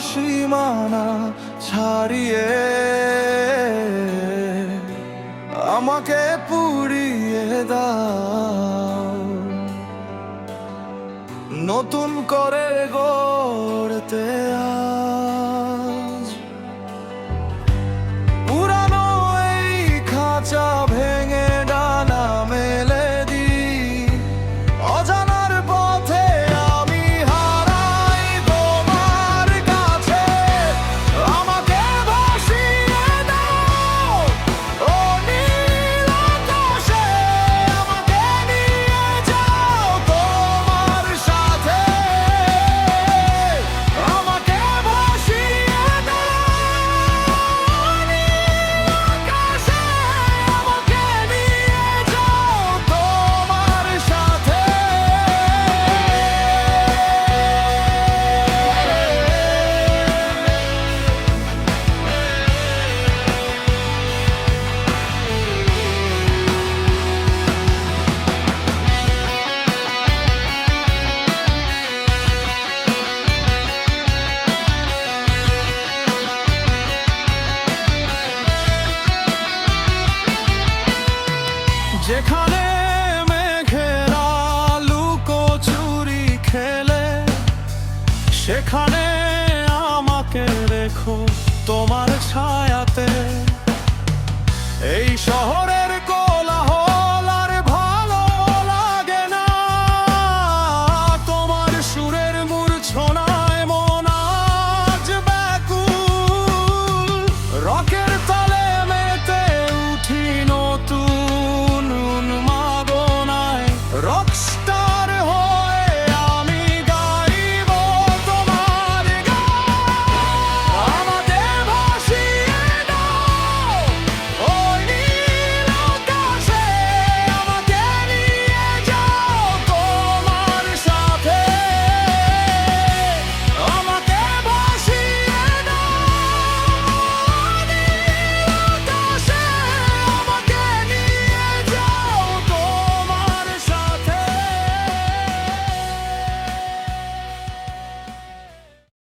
সীমানা ছাড়িয়ে আমাকে পুড়িয়ে দাও, নতুন করে গড়তে আজ পুরানো এই খাঁচা ভেঙে ডানা মেলে দিই। অজানার পথে আমি হারাই তোমার কাছে, আমাকে ভাসিয়ে দাও ও নীল আকাশে, আমাকে নিয়ে যাও তোমার সাথে, আমাকে ভাসিয়ে দাও নীল আকাশে, আমাকে নিয়ে যাও তোমার সাথে। যেখানে মেঘেরা লুকোচুরি খেলে, সেখানে আমাকে রেখো তোমার ছায়া।